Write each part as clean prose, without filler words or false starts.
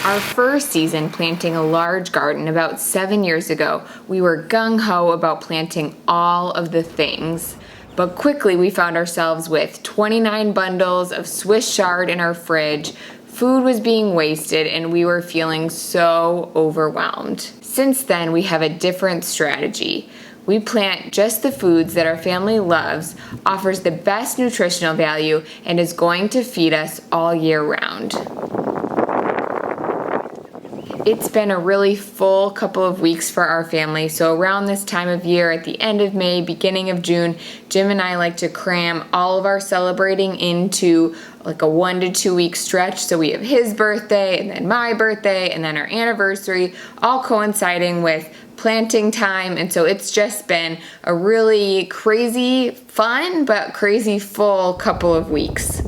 Our first season planting a large garden about 7 years ago, we were gung-ho about planting all of the things. But quickly we found ourselves with 29 bundles of Swiss chard in our fridge, food was being wasted, and we were feeling so overwhelmed. Since then, we have a different strategy. We plant just the foods that our family loves, offers the best nutritional value, and is going to feed us all year round. It's been a really full couple of weeks for our family, so around this time of year, at the end of May, beginning of June, Jim and I like to cram all of our celebrating into like a 1 to 2 week stretch. So we have his birthday, and then my birthday, and then our anniversary, all coinciding with planting time. And so it's just been a really crazy fun, but crazy full couple of weeks.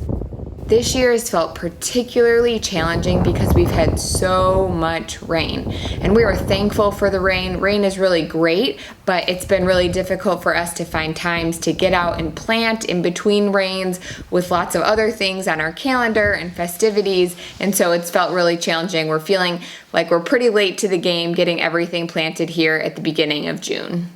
This year has felt particularly challenging because we've had so much rain, and we were thankful for the rain. Rain is really great, but it's been really difficult for us to find times to get out and plant in between rains with lots of other things on our calendar and festivities, and so it's felt really challenging. We're feeling like we're pretty late to the game getting everything planted here at the beginning of June.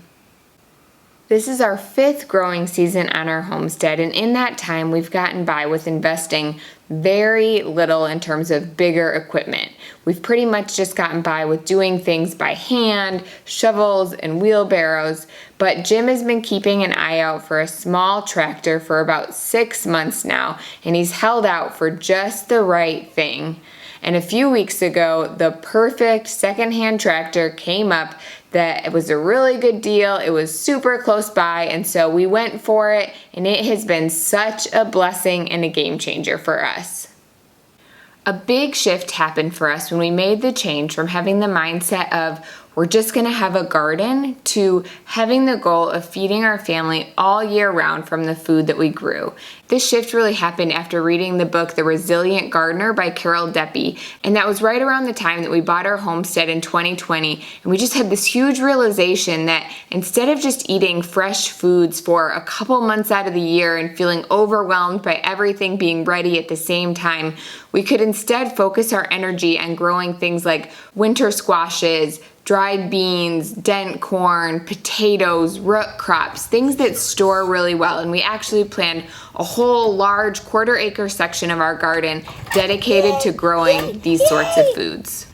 This is our 5th growing season on our homestead, and in that time we've gotten by with investing very little in terms of bigger equipment. We've pretty much just gotten by with doing things by hand, shovels and wheelbarrows, but Jim has been keeping an eye out for a small tractor for about 6 months now, and he's held out for just the right thing. And a few weeks ago, the perfect secondhand tractor came up that it was a really good deal. It was super close by, and so we went for it, and it has been such a blessing and a game changer for us. A big shift happened for us when we made the change from having the mindset of we're just gonna have a garden to having the goal of feeding our family all year round from the food that we grew. This shift really happened after reading the book The Resilient Gardener by Carol Deppe, and that was right around the time that we bought our homestead in 2020, and we just had this huge realization that instead of just eating fresh foods for a couple months out of the year and feeling overwhelmed by everything being ready at the same time, we could instead focus our energy on growing things like winter squashes, dried beans, dent corn, potatoes, root crops, things that store really well. And we actually planned a whole large 1/4 acre section of our garden dedicated to growing these sorts of foods.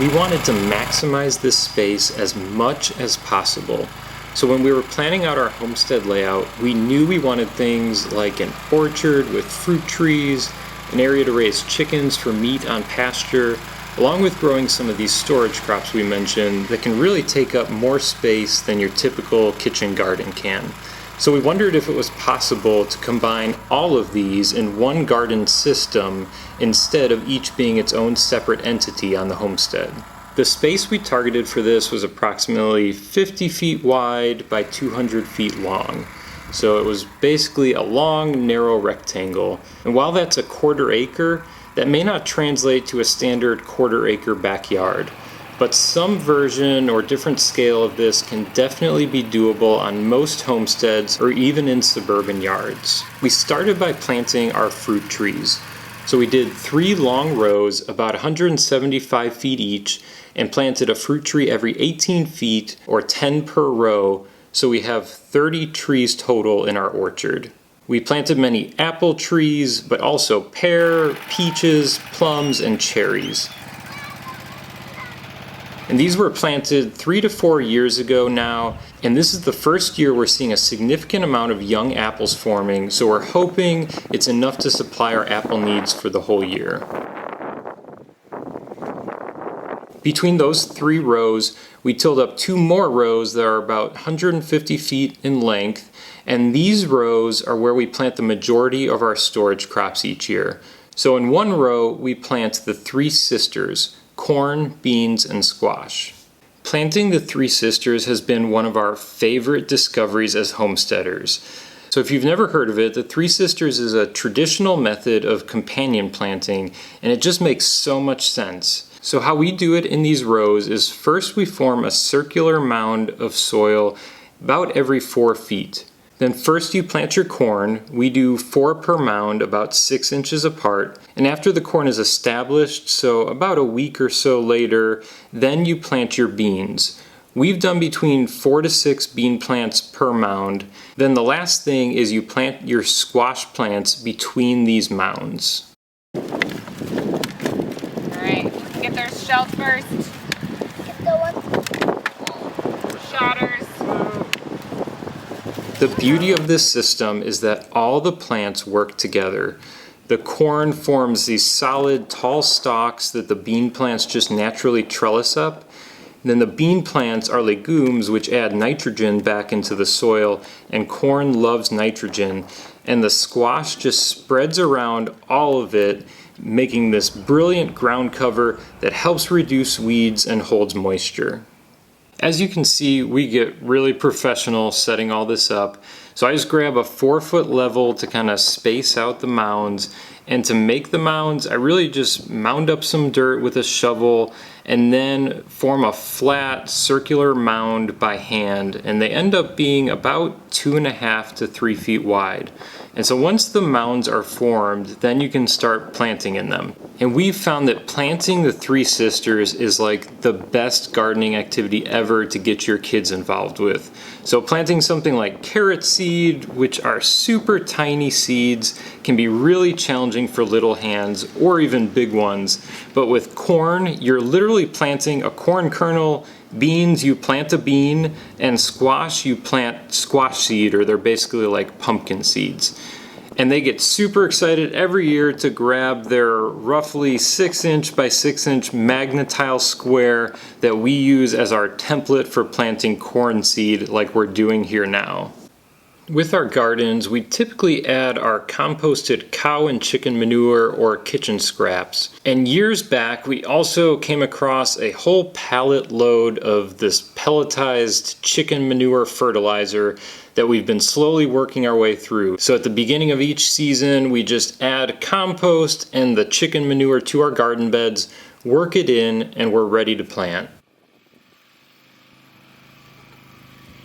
We wanted to maximize this space as much as possible. So when we were planning out our homestead layout, we knew we wanted things like an orchard with fruit trees, an area to raise chickens for meat on pasture, along with growing some of these storage crops we mentioned that can really take up more space than your typical kitchen garden can. So we wondered if it was possible to combine all of these in one garden system instead of each being its own separate entity on the homestead. The space we targeted for this was approximately 50 feet wide by 200 feet long. So it was basically a long, narrow rectangle. And while that's a 1/4 acre, that may not translate to a standard 1/4 acre backyard. But some version or different scale of this can definitely be doable on most homesteads or even in suburban yards. We started by planting our fruit trees. So we did 3 long rows, about 175 feet each, and planted a fruit tree every 18 feet or 10 per row, so we have 30 trees total in our orchard. We planted many apple trees, but also pear, peaches, plums, and cherries. And these were planted 3 to 4 years ago now, and this is the first year we're seeing a significant amount of young apples forming, so we're hoping it's enough to supply our apple needs for the whole year. Between those 3 rows, we tilled up 2 more rows that are about 150 feet in length, and these rows are where we plant the majority of our storage crops each year. So in one row, we plant the 3 sisters, corn, beans, and squash. planting the Three Sisters has been one of our favorite discoveries as homesteaders. So if you've never heard of it, the Three Sisters is a traditional method of companion planting, and it just makes so much sense. So how we do it in these rows is first we form a circular mound of soil about every 4 feet. Then first you plant your corn. We do 4 per mound, about 6 inches apart. And after the corn is established, so about a week or so later, then you plant your beans. We've done between 4 to 6 bean plants per mound. Then the last thing is you plant your squash plants between these mounds. All right, get their shells first. Get the ones. Shotters. The beauty of this system is that all the plants work together. The corn forms these solid, tall stalks that the bean plants just naturally trellis up. And then the bean plants are legumes which add nitrogen back into the soil, and corn loves nitrogen. And the squash just spreads around all of it, making this brilliant ground cover that helps reduce weeds and holds moisture. As you can see, we get really professional setting all this up. So I just grab a 4-foot level to kind of space out the mounds. And to make the mounds, I really just mound up some dirt with a shovel and then form a flat circular mound by hand. And they end up being about 2.5 to 3 feet wide. And so once the mounds are formed, then you can start planting in them. And we've found that planting the Three Sisters is like the best gardening activity ever to get your kids involved with. So planting something like carrot seed, which are super tiny seeds, can be really challenging for little hands or even big ones. But with corn, you're literally planting a corn kernel. Beans, you plant a bean, and squash, you plant squash seed, or they're basically like pumpkin seeds. And they get super excited every year to grab their roughly 6-inch by 6-inch magnetile square that we use as our template for planting corn seed like we're doing here now. With our gardens, we typically add our composted cow and chicken manure or kitchen scraps. And years back, we also came across a whole pallet load of this pelletized chicken manure fertilizer that we've been slowly working our way through. So at the beginning of each season, we just add compost and the chicken manure to our garden beds, work it in, and we're ready to plant.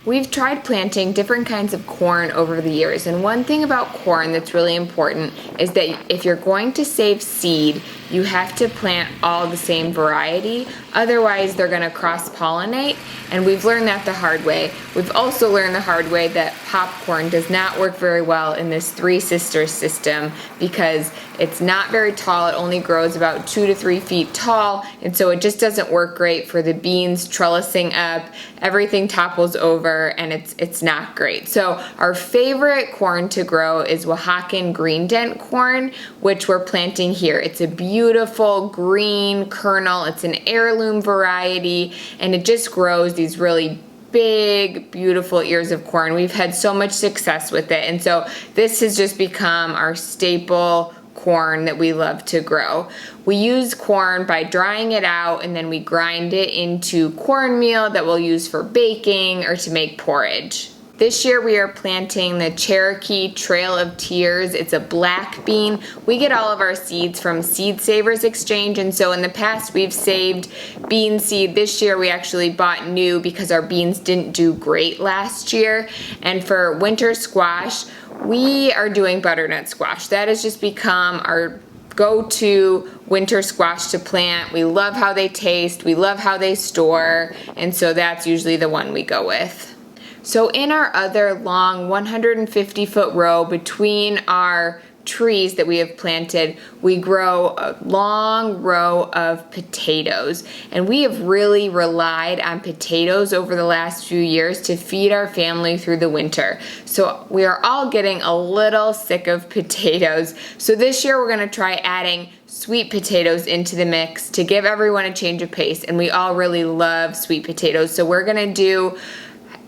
We've tried planting different kinds of corn over the years, and one thing about corn that's really important is that if you're going to save seed, you have to plant all the same variety, otherwise they're going to cross-pollinate, and we've learned that the hard way. We've also learned the hard way that popcorn does not work very well in this Three Sisters system because it's not very tall. It only grows about 2 to 3 feet tall, and so it just doesn't work great for the beans trellising up. Everything topples over and it's not great. So our favorite corn to grow is Oaxacan green dent corn, which we're planting here. It's a beautiful green kernel. It's an heirloom variety, and it just grows these really big, beautiful ears of corn. We've had so much success with it, and so this has just become our staple corn that we love to grow. We use corn by drying it out, and then we grind it into cornmeal that we'll use for baking or to make porridge. This year we are planting the Cherokee Trail of Tears. It's a black bean. We get all of our seeds from Seed Savers Exchange, and so in the past we've saved bean seed. This year we actually bought new because our beans didn't do great last year. And for winter squash, we are doing butternut squash. That has just become our go-to winter squash to plant. We love how they taste, we love how they store, and so that's usually the one we go with. So in our other long 150-foot row between our trees that we have planted, we grow a long row of potatoes. And we have really relied on potatoes over the last few years to feed our family through the winter. So we are all getting a little sick of potatoes. So this year we're going to try adding sweet potatoes into the mix to give everyone a change of pace. And we all really love sweet potatoes. So we're going to do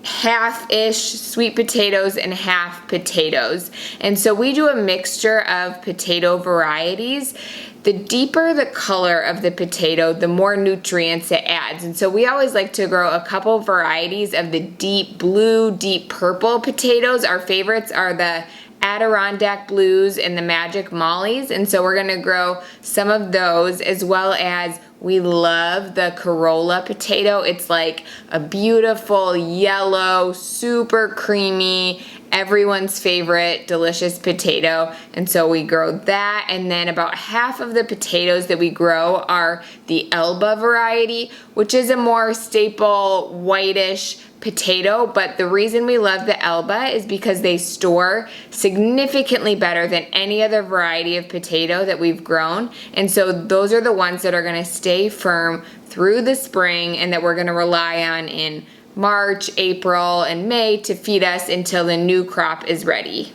half-ish sweet potatoes and half potatoes. And so we do a mixture of potato varieties. The deeper the color of the potato, the more nutrients it adds. And so we always like to grow a couple varieties of the deep blue, deep purple potatoes. Our favorites are the Adirondack Blues and the Magic Mollies. And so we're gonna grow some of those, as well as we love the Corolla potato. It's like a beautiful yellow, super creamy, everyone's favorite delicious potato. And so we grow that, and then about half of the potatoes that we grow are the Elba variety, which is a more staple whitish potato. But the reason we love the Elba is because they store significantly better than any other variety of potato that we've grown. And so those are the ones that are gonna stay firm through the spring and that we're gonna rely on in March, April, and May to feed us until the new crop is ready.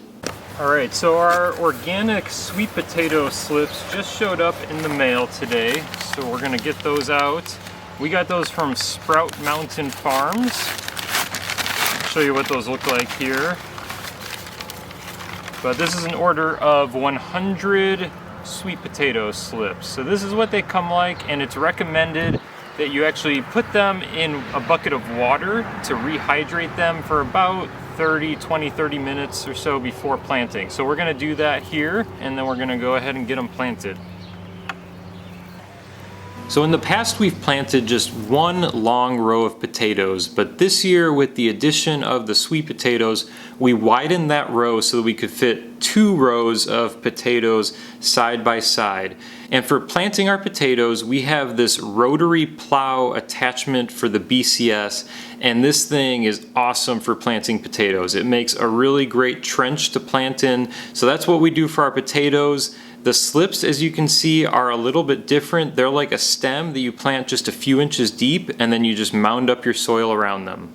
All right, so our organic sweet potato slips just showed up in the mail today. So we're gonna get those out. We got those from Sprout Mountain Farms. I'll show you what those look like here. But this is an order of 100 sweet potato slips. So this is what they come like, and it's recommended that you actually put them in a bucket of water to rehydrate them for about 30 minutes or so before planting. So we're gonna do that here, and then we're gonna go ahead and get them planted. So in the past we've planted just one long row of potatoes, but this year with the addition of the sweet potatoes, we widened that row so that we could fit 2 rows of potatoes side by side. And for planting our potatoes, we have this rotary plow attachment for the BCS, and this thing is awesome for planting potatoes. It makes a really great trench to plant in, so that's what we do for our potatoes. The slips, as you can see, are a little bit different. They're like a stem that you plant just a few inches deep, and then you just mound up your soil around them.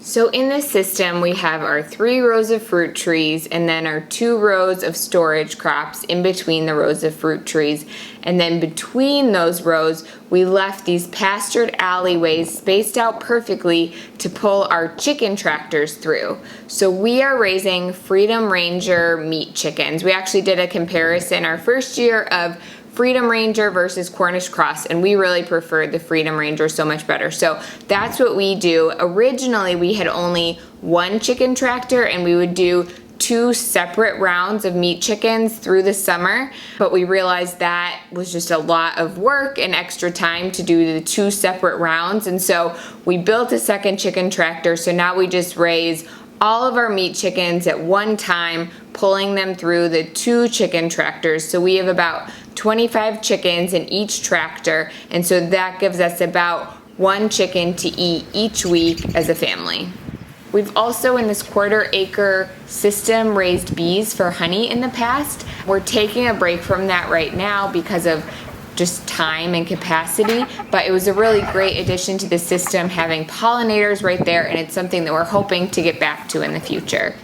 So in this system, we have our 3 rows of fruit trees and then our 2 rows of storage crops in between the rows of fruit trees. And then between those rows, we left these pastured alleyways spaced out perfectly to pull our chicken tractors through. So we are raising Freedom Ranger meat chickens. We actually did a comparison our first year of Freedom Ranger versus Cornish Cross, and we really preferred the Freedom Ranger so much better. So that's what we do. Originally, we had only 1 chicken tractor, and we would do 2 separate rounds of meat chickens through the summer, but we realized that was just a lot of work and extra time to do the 2 separate rounds, and so we built a second chicken tractor. So now we just raise all of our meat chickens at one time, pulling them through the 2 chicken tractors. So we have about 25 chickens in each tractor, and so that gives us about 1 chicken to eat each week as a family. We've also in this 1/4 acre system raised bees for honey in the past. We're taking a break from that right now because of just time and capacity, but it was a really great addition to the system having pollinators right there, and it's something that we're hoping to get back to in the future.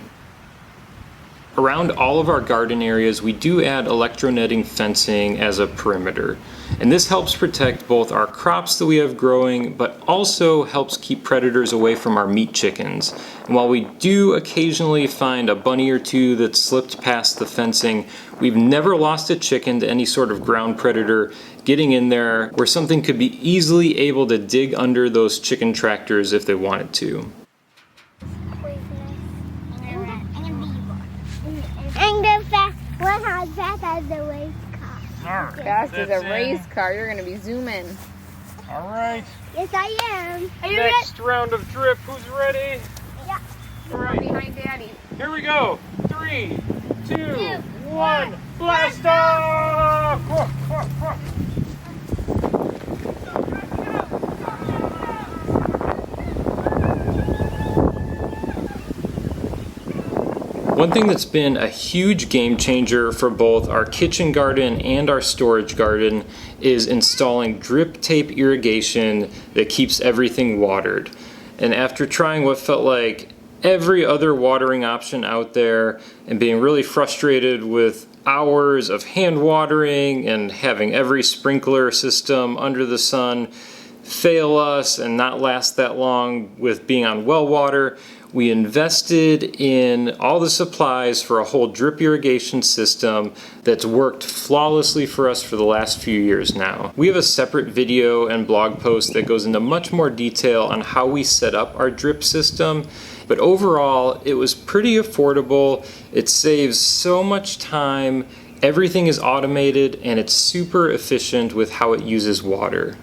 Around all of our garden areas, we do add electronetting fencing as a perimeter. And this helps protect both our crops that we have growing, but also helps keep predators away from our meat chickens. And while we do occasionally find a bunny or 2 that slipped past the fencing, we've never lost a chicken to any sort of ground predator getting in there where something could be easily able to dig under those chicken tractors if they wanted to. As fast as the race car. Fast as a race car, you're gonna be zooming. All right. Yes, I am. Are you Next round of drip. Who's ready? Yeah. All right. Behind Daddy. Here we go. 3, 2, 1. Blast off! Whoa, whoa, whoa. One thing that's been a huge game changer for both our kitchen garden and our storage garden is installing drip tape irrigation that keeps everything watered. And after trying what felt like every other watering option out there and being really frustrated with hours of hand watering and having every sprinkler system under the sun, fail us and not last that long with being on well water, we invested in all the supplies for a whole drip irrigation system that's worked flawlessly for us for the last few years now. We have a separate video and blog post that goes into much more detail on how we set up our drip system, but overall it was pretty affordable. It saves so much time, everything is automated, and it's super efficient with how it uses water.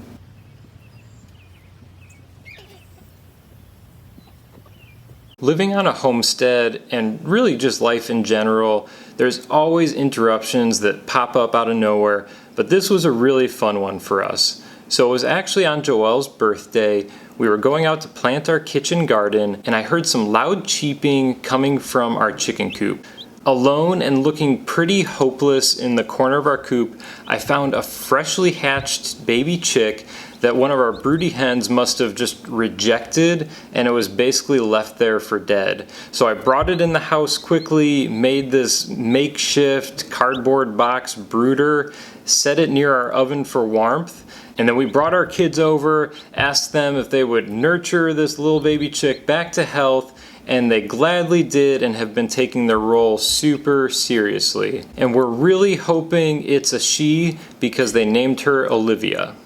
Living on a homestead, and really just life in general, there's always interruptions that pop up out of nowhere, but this was a really fun one for us. So it was actually on Joelle's birthday. We were going out to plant our kitchen garden, and I heard some loud cheeping coming from our chicken coop. Alone and looking pretty hopeless in the corner of our coop, I found a freshly hatched baby chick that one of our broody hens must have just rejected, and it was basically left there for dead. So I brought it in the house quickly, made this makeshift cardboard box brooder, set it near our oven for warmth, and then we brought our kids over, asked them if they would nurture this little baby chick back to health, and they gladly did and have been taking their role super seriously. And we're really hoping it's a she because they named her Olivia.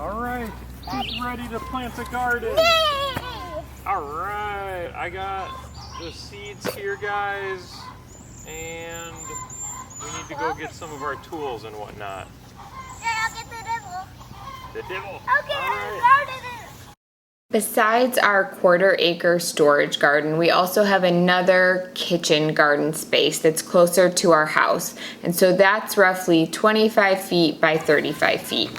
All right, who's ready to plant a garden? All right, I got the seeds here, guys, and we need to go get some of our tools and whatnot. Yeah, I'll get the devil. The devil. Okay, All right. I started it. Besides our 1/4 acre storage garden, we also have another kitchen garden space that's closer to our house. And so that's roughly 25 feet by 35 feet.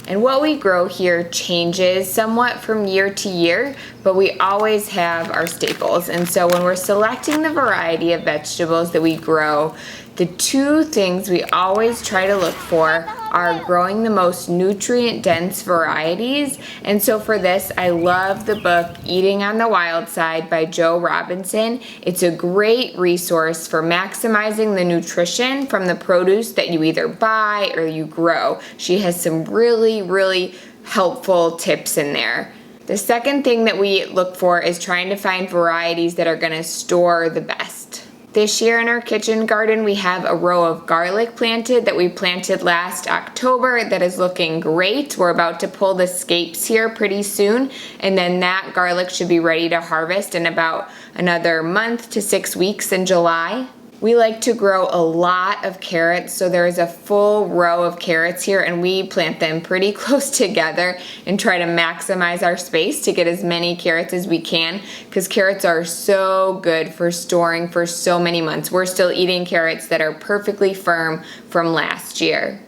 And what we grow here changes somewhat from year to year, but we always have our staples. And so when we're selecting the variety of vegetables that we grow, the two things we always try to look for are growing the most nutrient-dense varieties. And so for this, I love the book Eating on the Wild Side by Joe Robinson. It's a great resource for maximizing the nutrition from the produce that you either buy or you grow. She has some really helpful tips in there. The second thing that we look for is trying to find varieties that are going to store the best. This year in our kitchen garden, we have a row of garlic planted that we planted last October that is looking great. We're about to pull the scapes here pretty soon, and then that garlic should be ready to harvest in about another month to 6 weeks in July. We like to grow a lot of carrots, so there is a full row of carrots here, and we plant them pretty close together and try to maximize our space to get as many carrots as we can, because carrots are so good for storing for so many months. We're still eating carrots that are perfectly firm from last year.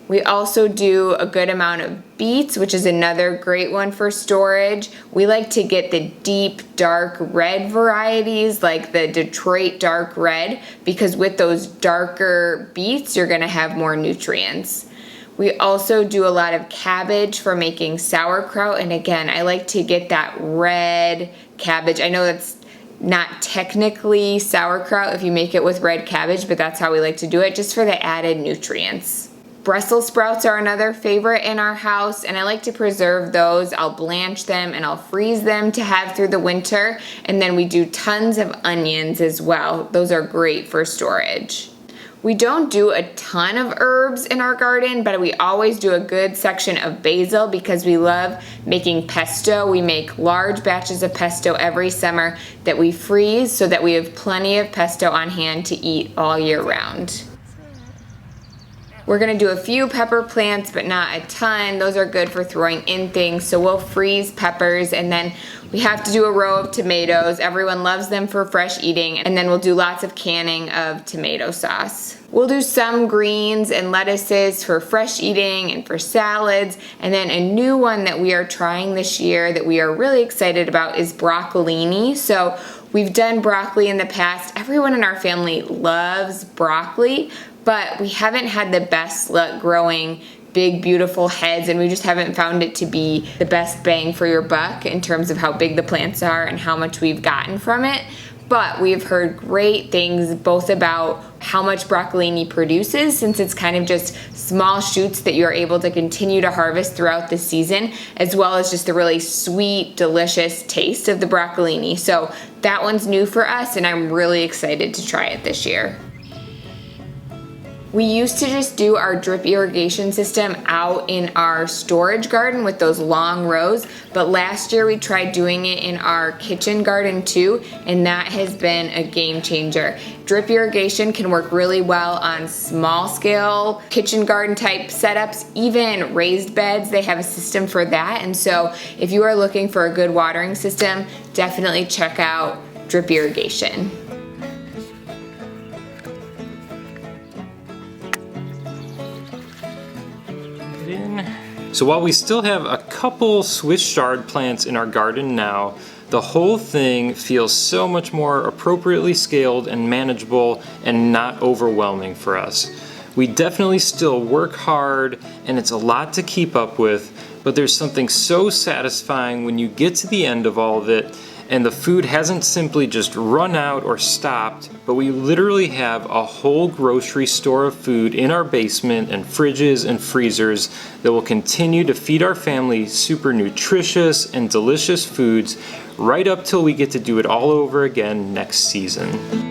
We also do a good amount of beets, which is another great one for storage. We like to get the deep, dark red varieties, like the Detroit dark red, because with those darker beets, you're gonna have more nutrients. We also do a lot of cabbage for making sauerkraut, and again, I like to get that red cabbage. I know that's not technically sauerkraut if you make it with red cabbage, but that's how we like to do it, just for the added nutrients. Brussels sprouts are another favorite in our house, and I like to preserve those. I'll blanch them and I'll freeze them to have through the winter, and then we do tons of onions as well. Those are great for storage. We don't do a ton of herbs in our garden, but we always do a good section of basil because we love making pesto. We make large batches of pesto every summer that we freeze so that we have plenty of pesto on hand to eat all year round. We're gonna do a few pepper plants, but not a ton. Those are good for throwing in things, so we'll freeze peppers, and then we have to do a row of tomatoes. Everyone loves them for fresh eating, and then we'll do lots of canning of tomato sauce. We'll do some greens and lettuces for fresh eating and for salads, and then a new one that we are trying this year that we are really excited about is broccolini. So we've done broccoli in the past. Everyone in our family loves broccoli, but we haven't had the best luck growing big, beautiful heads, and we just haven't found it to be the best bang for your buck in terms of how big the plants are and how much we've gotten from it. But we've heard great things both about how much broccolini produces, since it's kind of just small shoots that you're able to continue to harvest throughout the season, as well as just the really sweet, delicious taste of the broccolini. So that one's new for us, and I'm really excited to try it this year. We used to just do our drip irrigation system out in our storage garden with those long rows, but last year we tried doing it in our kitchen garden too, and that has been a game changer. Drip irrigation can work really well on small scale kitchen garden type setups, even raised beds. They have a system for that, and so if you are looking for a good watering system, definitely check out drip irrigation. So while we still have a couple Swiss chard plants in our garden now, the whole thing feels so much more appropriately scaled and manageable and not overwhelming for us. We definitely still work hard and it's a lot to keep up with, but there's something so satisfying when you get to the end of all of it and the food hasn't simply just run out or stopped, but we literally have a whole grocery store of food in our basement and fridges and freezers that will continue to feed our family super nutritious and delicious foods right up till we get to do it all over again next season.